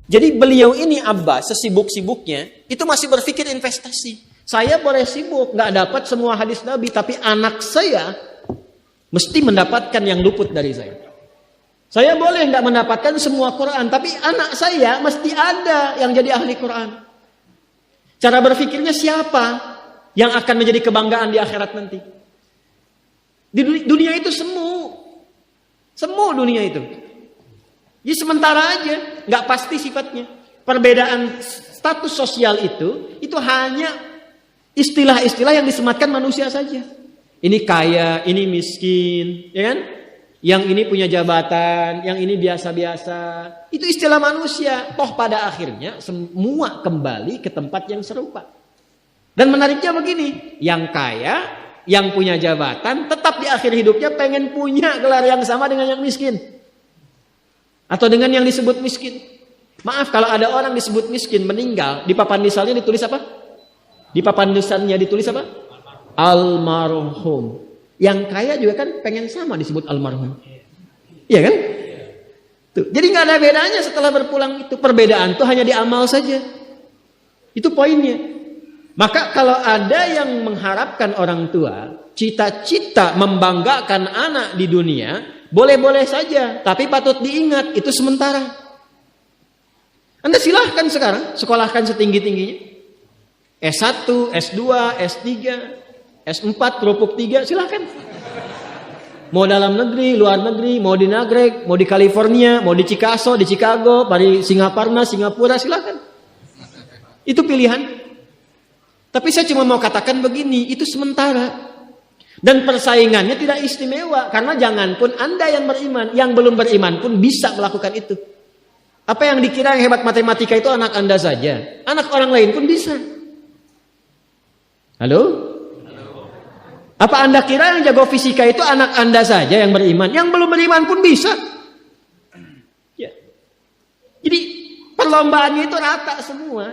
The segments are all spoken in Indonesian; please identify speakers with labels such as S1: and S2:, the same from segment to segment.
S1: Jadi beliau ini Abbas sesibuk-sibuknya itu masih berpikir investasi. Saya boleh sibuk nggak dapat semua hadis Nabi, tapi anak saya mesti mendapatkan yang luput dari saya. Saya boleh nggak mendapatkan semua Quran, tapi anak saya mesti ada yang jadi ahli Quran. Cara berpikirnya siapa yang akan menjadi kebanggaan di akhirat nanti? Di dunia itu semu dunia itu. Jadi sementara aja, nggak pasti sifatnya. Perbedaan status sosial itu hanya istilah-istilah yang disematkan manusia saja. Ini kaya, ini miskin, ya kan? Yang ini punya jabatan, yang ini biasa-biasa. Itu istilah manusia. Toh pada akhirnya semua kembali ke tempat yang serupa. Dan menariknya begini, yang kaya, yang punya jabatan, tetap di akhir hidupnya pengen punya gelar yang sama dengan yang miskin. Atau dengan yang disebut miskin. Maaf kalau ada orang disebut miskin meninggal, di papan nisannya ditulis apa? Di papan nisannya ditulis apa? Almarhum. Yang kaya juga kan pengen sama disebut almarhum. Iya kan? Tuh. Jadi nggak ada bedanya setelah berpulang itu. Perbedaan itu hanya di amal saja. Itu poinnya. Maka kalau ada yang mengharapkan orang tua, cita-cita membanggakan anak di dunia, boleh-boleh saja, tapi patut diingat itu sementara. Anda silahkan sekarang sekolahkan setinggi-tingginya. S1, S2, S3, S4, kerupuk 3, silahkan. Mau dalam negeri, luar negeri, mau di Nagreg, mau di California, mau di Chicago, di Chicago, di Singapura, silahkan. Itu pilihan. Tapi saya cuma mau katakan begini, itu sementara. Dan persaingannya tidak istimewa. Karena janganpun Anda yang beriman, yang belum beriman pun bisa melakukan itu. Apa yang dikira yang hebat matematika itu anak Anda saja. Anak orang lain pun bisa. Halo? Apa Anda kira yang jago fisika itu anak Anda saja yang beriman? Yang belum beriman pun bisa. Ya. Jadi perlombaannya itu rata semua.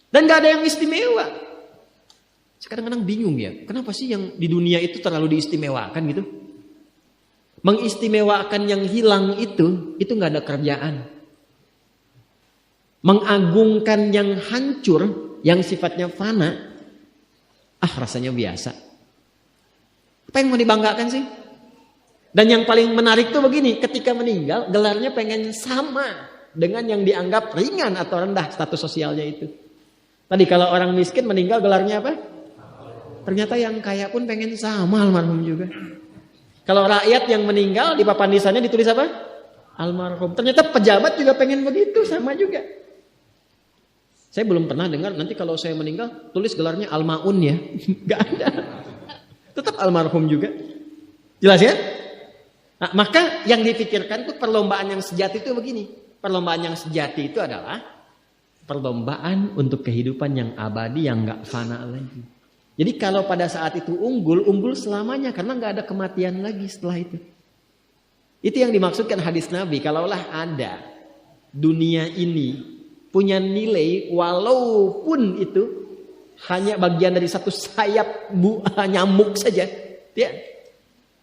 S1: Dan gak ada yang istimewa. Kadang-kadang bingung ya, kenapa sih yang di dunia itu terlalu diistimewakan gitu? Mengistimewakan yang hilang itu gak ada kerjaan. Mengagungkan yang hancur, yang sifatnya fana, rasanya biasa. Apa yang mau dibanggakan sih? Dan yang paling menarik tuh begini, ketika meninggal, gelarnya pengen sama dengan yang dianggap ringan atau rendah status sosialnya itu. Tadi kalau orang miskin meninggal gelarnya apa? Ternyata yang kaya pun pengen sama almarhum juga. Kalau rakyat yang meninggal di papan nisannya ditulis apa? Almarhum. Ternyata pejabat juga pengen begitu, sama juga. Saya belum pernah dengar nanti kalau saya meninggal tulis gelarnya Almaun ya. Gak ada. Tetap almarhum juga. Jelas ya? Nah, maka yang dipikirkan itu perlombaan yang sejati itu begini. Perlombaan yang sejati itu adalah perlombaan untuk kehidupan yang abadi yang gak fana lagi. Jadi kalau pada saat itu unggul selamanya karena nggak ada kematian lagi setelah itu. Itu yang dimaksudkan hadis Nabi. Kalaulah ada dunia ini punya nilai walaupun itu hanya bagian dari satu sayap nyamuk saja, ya,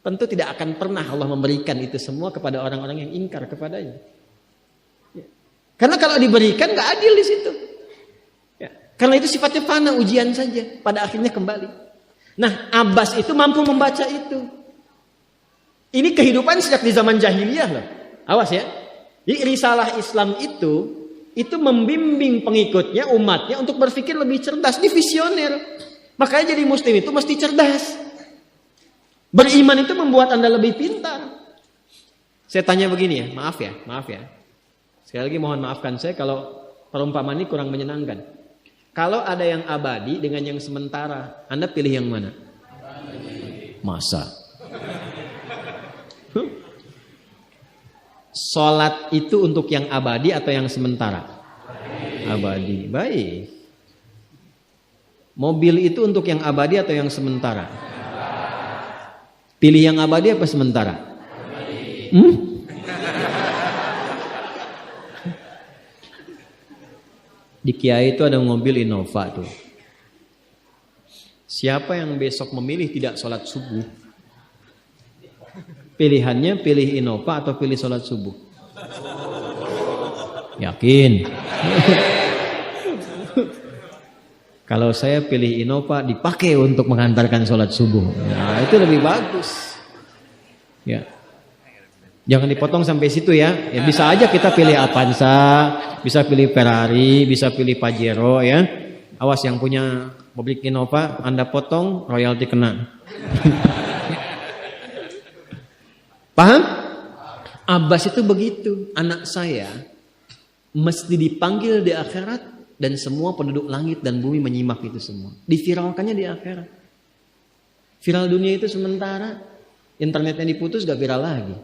S1: tentu tidak akan pernah Allah memberikan itu semua kepada orang-orang yang ingkar kepadanya. Ya. Karena kalau diberikan nggak adil di situ. Karena itu sifatnya fana, ujian saja. Pada akhirnya kembali. Nah, Abbas itu mampu membaca itu. Ini kehidupan sejak di zaman jahiliyah loh. Awas ya. Jadi risalah Islam itu membimbing pengikutnya, umatnya untuk berpikir lebih cerdas. Ini visioner. Makanya jadi muslim itu mesti cerdas. Beriman itu membuat Anda lebih pintar. Saya tanya begini ya, maaf ya. Sekali lagi mohon maafkan saya kalau perumpamaan ini kurang menyenangkan. Kalau ada yang abadi dengan yang sementara, Anda pilih yang mana? Masa? Sholat itu untuk yang abadi atau yang sementara? Abadi. Baik. Mobil itu untuk yang abadi atau yang sementara? Pilih yang abadi apa sementara? Di Kiai itu ada mobil Innova tuh. Siapa yang besok memilih tidak sholat subuh? Pilihannya pilih Innova atau pilih sholat subuh? Yakin. Kalau saya pilih Innova dipakai untuk mengantarkan sholat subuh. Nah, itu lebih bagus. Ya. Jangan dipotong sampai situ ya. Ya bisa aja kita pilih Avanza, bisa pilih Ferrari, bisa pilih Pajero ya. Awas yang punya mobil Innova, Anda potong royalti kena. Paham? Abbas itu begitu. Anak saya mesti dipanggil di akhirat. Dan semua penduduk langit dan bumi menyimak itu semua. Diviralkannya di akhirat. Viral dunia itu sementara. Internetnya diputus gak viral lagi.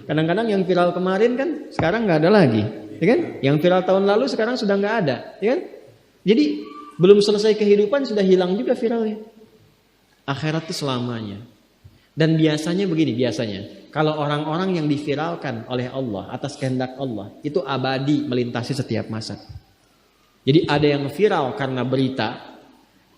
S1: Kadang-kadang yang viral kemarin kan sekarang gak ada lagi. Ya kan? Yang viral tahun lalu sekarang sudah gak ada. Ya kan? Jadi belum selesai kehidupan sudah hilang juga viralnya. Akhirat itu selamanya. Dan biasanya begini, kalau orang-orang yang diviralkan oleh Allah atas kehendak Allah itu abadi melintasi setiap masa. Jadi ada yang viral karena berita,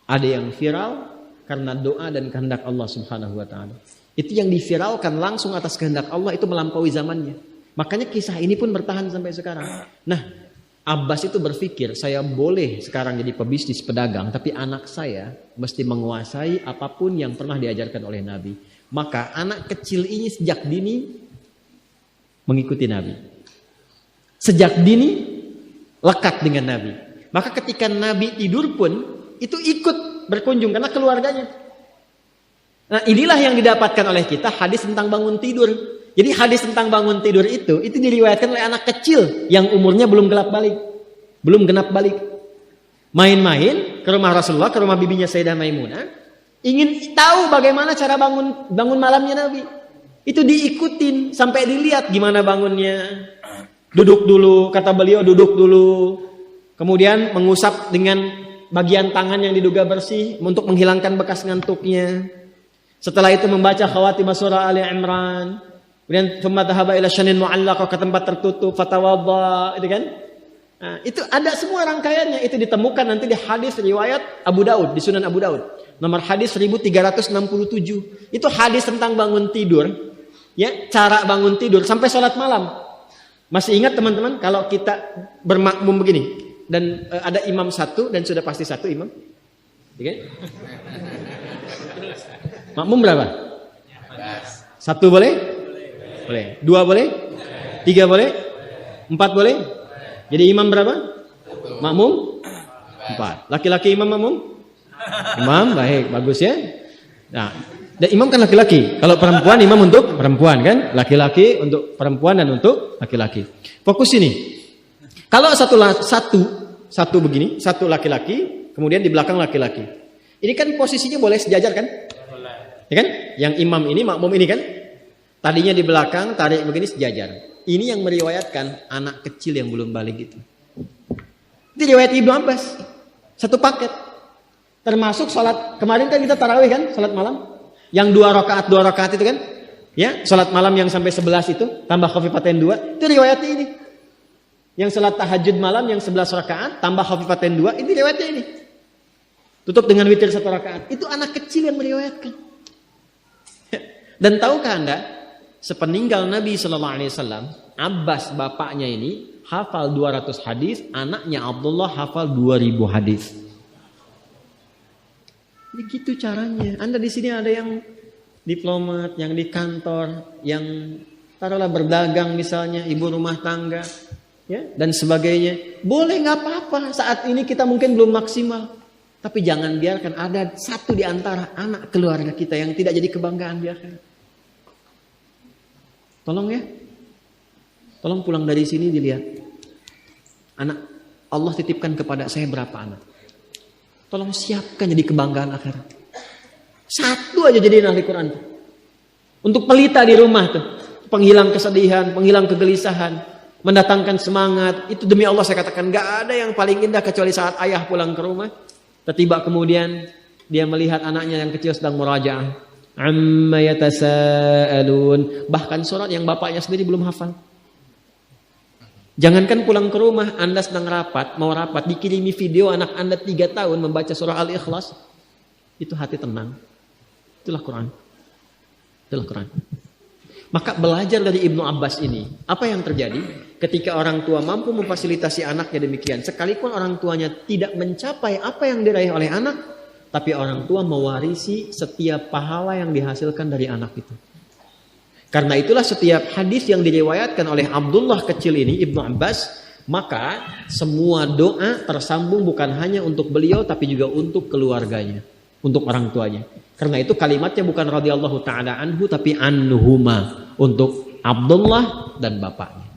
S1: ada yang viral karena doa dan kehendak Allah Subhanahu wa taala. Itu yang diviralkan langsung atas kehendak Allah itu melampaui zamannya. Makanya kisah ini pun bertahan sampai sekarang. Nah, Abbas itu berpikir, saya boleh sekarang jadi pebisnis pedagang, tapi anak saya mesti menguasai apapun yang pernah diajarkan oleh Nabi. Maka anak kecil ini sejak dini mengikuti Nabi. Sejak dini lekat dengan Nabi. Maka ketika Nabi tidur pun itu ikut berkunjung karena keluarganya. Nah, inilah yang didapatkan oleh kita hadis tentang bangun tidur. Jadi hadis tentang bangun tidur itu diriwayatkan oleh anak kecil yang umurnya belum genap balik. Main-main ke rumah Rasulullah, ke rumah bibinya Sayyidah Maimunah, ingin tahu bagaimana cara bangun malamnya Nabi. Itu diikutin sampai dilihat gimana bangunnya. Duduk dulu, kata beliau duduk dulu. Kemudian mengusap dengan bagian tangan yang diduga bersih untuk menghilangkan bekas ngantuknya. Setelah itu membaca khawatimah surah Ali Imran. Kemudian thumma dhahaba ila syanin mu'allaqah, ke tempat tertutup, fatawadda, itu kan? Nah, itu ada semua rangkaiannya, itu ditemukan nanti di hadis riwayat Abu Daud, di Sunan Abu Daud. Nomor hadis 1367. Itu hadis tentang bangun tidur, ya, cara bangun tidur sampai sholat malam. Masih ingat teman-teman kalau kita bermakmum begini dan ada imam satu dan sudah pasti satu imam, okay? Makmum berapa? Satu boleh? Boleh. Dua boleh? Tiga boleh? Empat boleh? Jadi imam berapa? Makmum? Empat. Laki-laki imam makmum? Imam, baik, bagus ya. Nah, dan imam kan laki-laki. Kalau perempuan imam untuk perempuan kan? Laki-laki untuk perempuan dan untuk laki-laki. Fokus ini. Kalau satu begini, satu laki-laki, kemudian di belakang laki-laki. Ini kan posisinya boleh sejajar kan? Ya kan? Yang imam ini, makmum ini kan? Tadinya di belakang, tarik begini sejajar. Ini yang meriwayatkan anak kecil yang belum balik itu. Itu riwayat Ibnu Abbas. Satu paket. Termasuk sholat, kemarin kan kita tarawih kan? Sholat malam. Yang dua rakaat itu kan? Ya, sholat malam yang sampai 11 itu, tambah khafifatain 2. Itu riwayatnya ini. Yang sholat tahajud malam yang 11 rakaat, tambah khafifatain 2. Ini riwayatnya ini. Tutup dengan witir 1 rakaat. Itu anak kecil yang meriwayatkan. Dan tahukah Anda? Sepeninggal Nabi SAW, Abbas bapaknya ini hafal 200 hadis, anaknya Abdullah hafal 2000 hadis. Begitu caranya. Anda di sini ada yang diplomat, yang di kantor, yang taruhlah berdagang misalnya, ibu rumah tangga, ya, dan sebagainya. Boleh, nggak apa-apa. Saat ini kita mungkin belum maksimal, tapi jangan biarkan ada satu di antara anak keluarga kita yang tidak jadi kebanggaan di akhirat. Tolong ya, tolong pulang dari sini dilihat. Anak Allah titipkan kepada saya berapa anak? Tolong siapkan jadi kebanggaan akhirat. Satu aja jadi ahli Quran tuh. Untuk pelita di rumah tuh, penghilang kesedihan, penghilang kegelisahan, mendatangkan semangat. Itu demi Allah saya katakan, gak ada yang paling indah kecuali saat ayah pulang ke rumah. Tiba kemudian dia melihat anaknya yang kecil sedang murajaah. Amma yatasaalun. Bahkan surat yang bapaknya sendiri belum hafal. Jangankan pulang ke rumah, Anda sedang mau rapat, dikirimi video anak Anda 3 tahun membaca surah Al-Ikhlas. Itu hati tenang. Itulah Quran. Maka belajar dari Ibnu Abbas ini, apa yang terjadi ketika orang tua mampu memfasilitasi anaknya demikian, sekalipun orang tuanya tidak mencapai apa yang diraih oleh anak, tapi orang tua mewarisi setiap pahala yang dihasilkan dari anak itu. Karena itulah setiap hadis yang diriwayatkan oleh Abdullah kecil ini, Ibnu Abbas, maka semua doa tersambung bukan hanya untuk beliau, tapi juga untuk keluarganya, untuk orang tuanya. Karena itu kalimatnya bukan radhiyallahu ta'ala anhu, tapi anhuma, untuk Abdullah dan bapaknya.